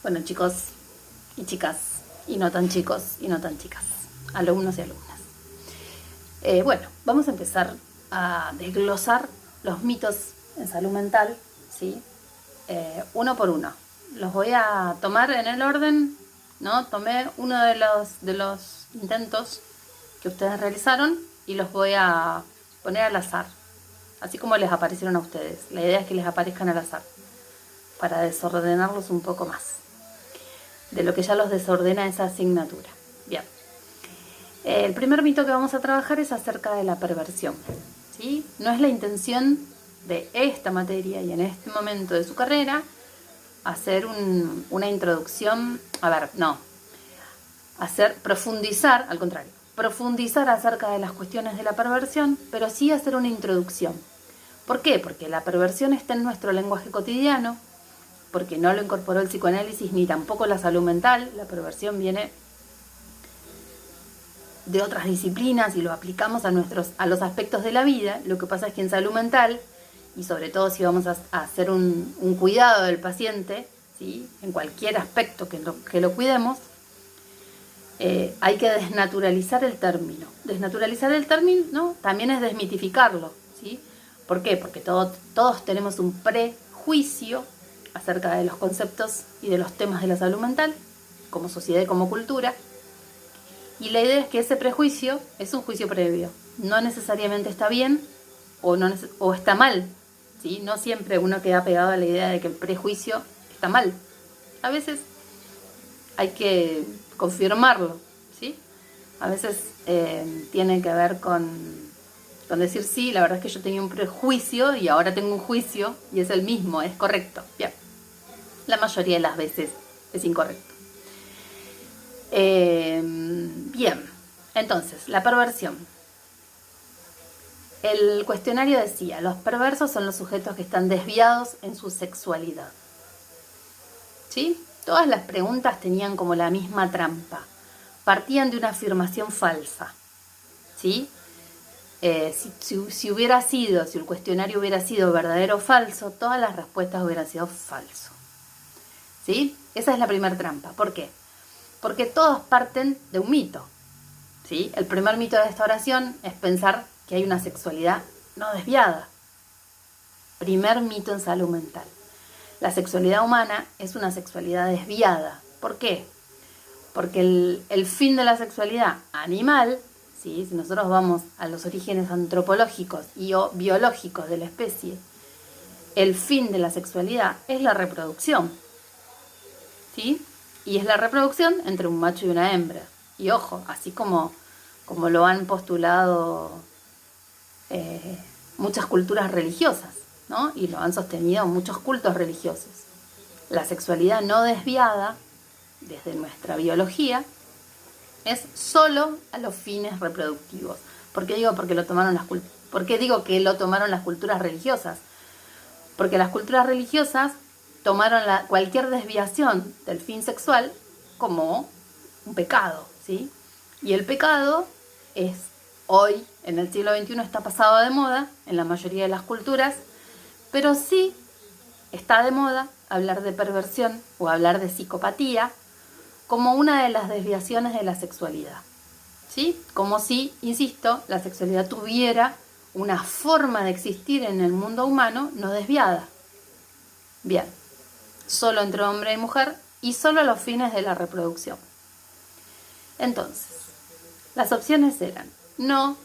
Bueno, chicos y chicas, y no tan chicos y no tan chicas, alumnos y alumnas. Bueno, vamos a empezar a desglosar los mitos en salud mental, ¿sí? Uno por uno. Los voy a tomar en el orden, ¿no? Tomé uno de los intentos que ustedes realizaron y los voy a poner al azar, así como les aparecieron a ustedes. La idea es que les aparezcan al azar, para desordenarlos un poco más de lo que ya los desordena esa asignatura. Bien. El primer mito que vamos a trabajar es acerca de la perversión, ¿sí? No es la intención de esta materia y en este momento de su carrera hacer una introducción, profundizar, al contrario, profundizar acerca de las cuestiones de la perversión, pero sí hacer una introducción. ¿Por qué? Porque la perversión está en nuestro lenguaje cotidiano, porque no lo incorporó el psicoanálisis ni tampoco la salud mental. La perversión viene de otras disciplinas y lo aplicamos a los aspectos de la vida. Lo que pasa es que en salud mental, y sobre todo si vamos a hacer un cuidado del paciente, ¿sí? En cualquier aspecto que lo cuidemos, hay que desnaturalizar el término. Desnaturalizar el término, ¿no? También es desmitificarlo, ¿sí? ¿Por qué? Porque todos tenemos un prejuicio acerca de los conceptos y de los temas de la salud mental, como sociedad y como cultura. Y la idea es que ese prejuicio es un juicio previo. No necesariamente está bien o está mal, ¿sí? No siempre uno queda pegado a la idea de que el prejuicio está mal. A veces hay que confirmarlo, ¿sí? A veces tiene que ver con decir, sí, la verdad es que yo tenía un prejuicio y ahora tengo un juicio y es el mismo, es correcto. Bien. La mayoría de las veces es incorrecto. Bien, entonces, la perversión. El cuestionario decía, los perversos son los sujetos que están desviados en su sexualidad. ¿Sí? Todas las preguntas tenían como la misma trampa. Partían de una afirmación falsa. ¿Sí? Si el cuestionario hubiera sido verdadero o falso, todas las respuestas hubieran sido falso. ¿Sí? Esa es la primera trampa. ¿Por qué? Porque todos parten de un mito, ¿sí? El primer mito de esta oración es pensar que hay una sexualidad no desviada. Primer mito en salud mental. La sexualidad humana es una sexualidad desviada. ¿Por qué? Porque el fin de la sexualidad animal, ¿sí? Si nosotros vamos a los orígenes antropológicos y o biológicos de la especie, el fin de la sexualidad es la reproducción, ¿sí? Y es la reproducción entre un macho y una hembra. Y ojo, así como lo han postulado muchas culturas religiosas, ¿no? Y lo han sostenido muchos cultos religiosos. La sexualidad no desviada, desde nuestra biología, es solo a los fines reproductivos. ¿Por qué digo que lo tomaron las culturas religiosas? Porque las culturas religiosas tomaron cualquier desviación del fin sexual como un pecado, ¿sí? Y el pecado hoy, en el siglo XXI, está pasado de moda en la mayoría de las culturas, pero sí está de moda hablar de perversión o hablar de psicopatía como una de las desviaciones de la sexualidad, ¿sí? Como si, insisto, la sexualidad tuviera una forma de existir en el mundo humano no desviada. Bien. Solo entre hombre y mujer y solo a los fines de la reproducción. Entonces, las opciones eran no,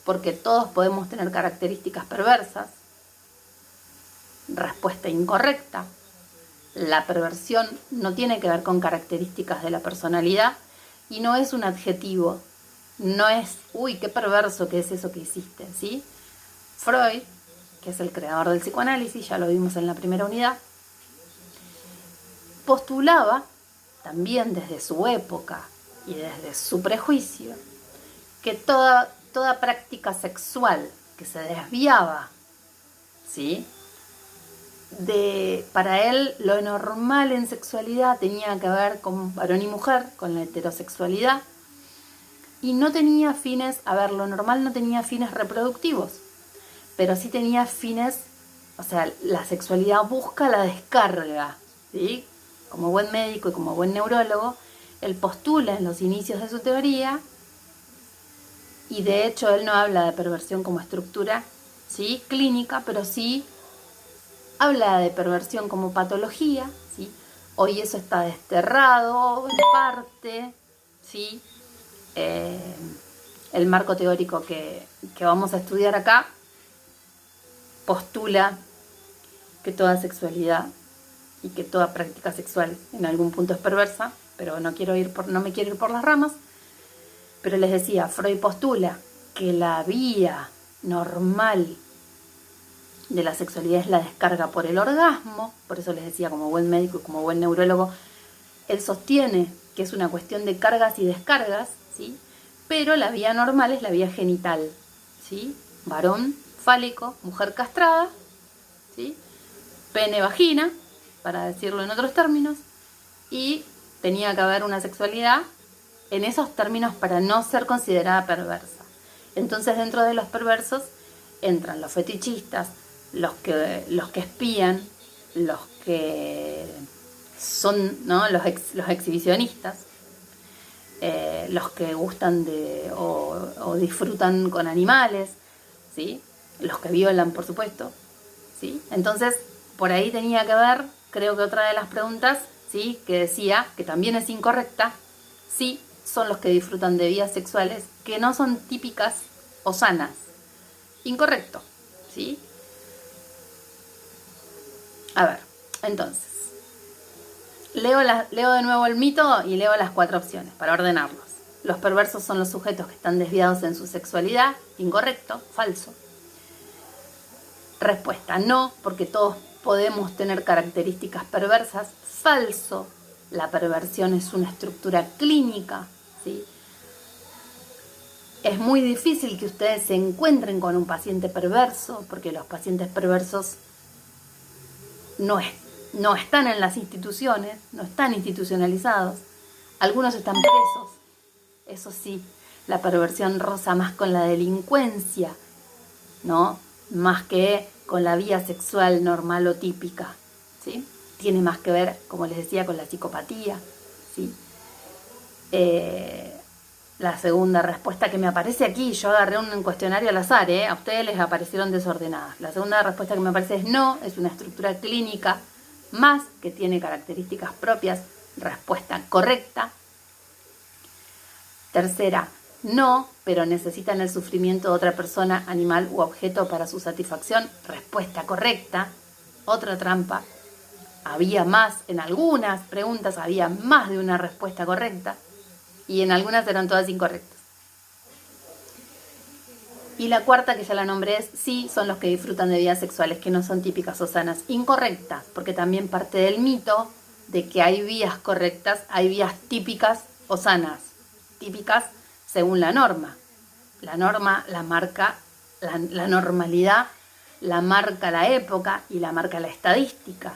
porque todos podemos tener características perversas. Respuesta incorrecta. La perversión no tiene que ver con características de la personalidad y no es un adjetivo. No es, uy, qué perverso que es eso que hiciste, ¿sí? Freud, que es el creador del psicoanálisis, ya lo vimos en la primera unidad, postulaba, también desde su época y desde su prejuicio, que toda práctica sexual que se desviaba, ¿sí? Para él lo normal en sexualidad tenía que ver con varón y mujer, con la heterosexualidad, y no tenía fines, lo normal no tenía fines reproductivos, pero sí tenía fines, o sea, la sexualidad busca la descarga, ¿sí? como buen médico y como buen neurólogo, él postula en los inicios de su teoría, y de hecho él no habla de perversión como estructura, ¿sí?, clínica, pero sí habla de perversión como patología, ¿sí? Hoy eso está desterrado en parte, ¿sí? El marco teórico que vamos a estudiar acá postula que toda sexualidad y que toda práctica sexual en algún punto es perversa, pero no me quiero ir por las ramas. Pero les decía, Freud postula que la vía normal de la sexualidad es la descarga por el orgasmo, por eso les decía, como buen médico y como buen neurólogo, él sostiene que es una cuestión de cargas y descargas, ¿sí? Pero la vía normal es la vía genital, ¿sí? Varón fálico, mujer castrada, ¿sí? Pene vagina, para decirlo en otros términos, y tenía que haber una sexualidad en esos términos para no ser considerada perversa. Entonces, dentro de los perversos entran los fetichistas, los que espían, los que son, ¿no?, los exhibicionistas, los que gustan de o disfrutan con animales, ¿sí?, los que violan, por supuesto, ¿sí? Entonces, por ahí tenía que ver, creo que otra de las preguntas, ¿sí?, que decía, que también es incorrecta, sí, son los que disfrutan de vías sexuales que no son típicas o sanas. Incorrecto, ¿sí? A ver, entonces, leo de nuevo el mito y leo las 4 opciones para ordenarlos. Los perversos son los sujetos que están desviados en su sexualidad. Incorrecto, falso. Respuesta, no, porque todos podemos tener características perversas. Falso, la perversión es una estructura clínica, ¿sí? Es muy difícil que ustedes se encuentren con un paciente perverso, porque los pacientes perversos no están en las instituciones, no están institucionalizados. Algunos están presos. Eso sí, la perversión roza más con la delincuencia, ¿no?, más que con la vía sexual normal o típica, ¿sí? Tiene más que ver, como les decía, con la psicopatía, ¿sí? La segunda respuesta que me aparece aquí, yo agarré un cuestionario al azar, a ustedes les aparecieron desordenadas. La segunda respuesta que me aparece es no, es una estructura clínica más que tiene características propias. Respuesta correcta. Tercera, no, pero necesitan el sufrimiento de otra persona, animal u objeto para su satisfacción. Respuesta correcta. Otra trampa. Había más, en algunas preguntas había más de una respuesta correcta y en algunas eran todas incorrectas. Y la cuarta, que ya la nombré, es sí, son los que disfrutan de vidas sexuales que no son típicas o sanas. Incorrectas, porque también parte del mito de que hay vías correctas, hay vías típicas o sanas. Típicas según la norma. La norma la marca, la normalidad la marca la época y la marca la estadística.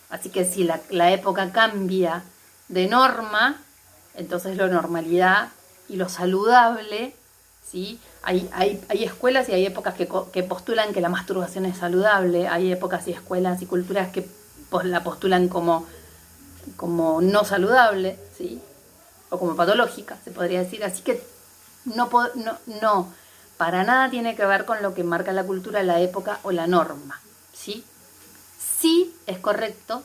Así que si la época cambia de norma, entonces la normalidad y lo saludable, ¿sí? Hay escuelas y hay épocas que postulan que la masturbación es saludable, hay épocas y escuelas y culturas que la postulan como no saludable, ¿sí?, o como patológica, se podría decir. Así que no, para nada tiene que ver con lo que marca la cultura, la época o la norma, ¿sí? Sí es correcto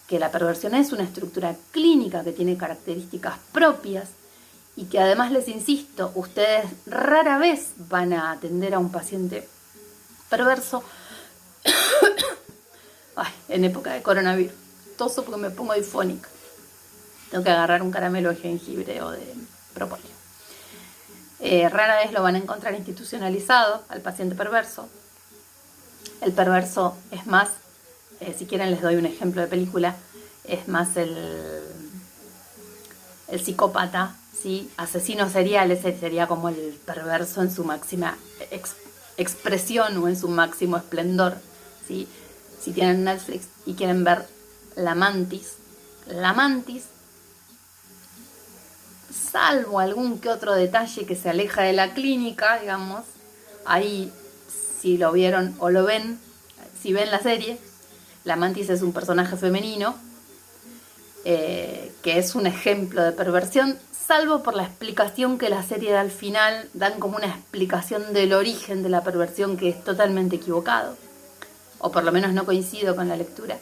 que la perversión es una estructura clínica que tiene características propias y que además, les insisto, ustedes rara vez van a atender a un paciente perverso en época de coronavirus. Toso porque me pongo difónica. Tengo que agarrar un caramelo de jengibre o de propóleo. Rara vez lo van a encontrar institucionalizado al paciente perverso. El perverso es más, si quieren les doy un ejemplo de película, es más el psicópata, ¿sí? Asesino serial, ese sería como el perverso en su máxima expresión o en su máximo esplendor, ¿sí? Si tienen Netflix y quieren ver La Mantis, salvo algún que otro detalle que se aleja de la clínica, digamos, ahí, si lo vieron o lo ven, si ven la serie, la Mantis es un personaje femenino que es un ejemplo de perversión, salvo por la explicación que la serie da al final, dan como una explicación del origen de la perversión que es totalmente equivocado, o por lo menos no coincido con la lectura.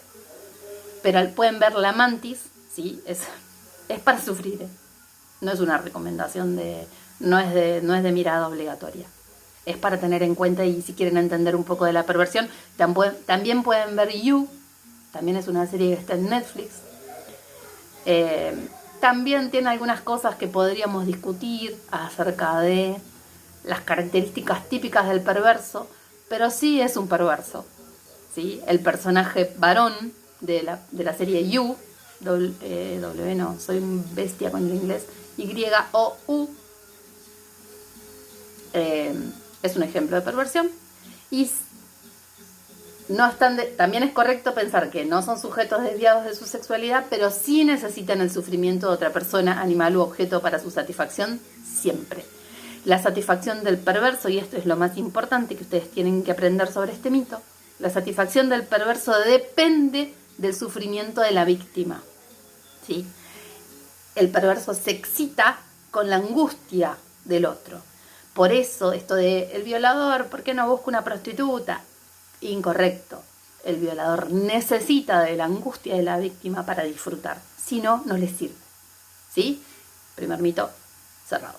Pero pueden ver La Mantis, sí, es para sufrir, ¿eh? No es una recomendación no es de mirada obligatoria. Es para tener en cuenta, y si quieren entender un poco de la perversión, también pueden ver You, también es una serie que está en Netflix. También tiene algunas cosas que podríamos discutir acerca de las características típicas del perverso, pero sí es un perverso, ¿sí? El personaje varón de la serie You, no, soy un bestia con el inglés, Y-O-U, es un ejemplo de perversión. Y no están también es correcto pensar que no son sujetos desviados de su sexualidad, pero sí necesitan el sufrimiento de otra persona, animal u objeto para su satisfacción siempre. La satisfacción del perverso, y esto es lo más importante que ustedes tienen que aprender sobre este mito, la satisfacción del perverso depende del sufrimiento de la víctima, ¿sí? El perverso se excita con la angustia del otro. Por eso, esto de el violador, ¿por qué no busca una prostituta? Incorrecto. El violador necesita de la angustia de la víctima para disfrutar. Si no, no le sirve. ¿Sí? Primer mito cerrado.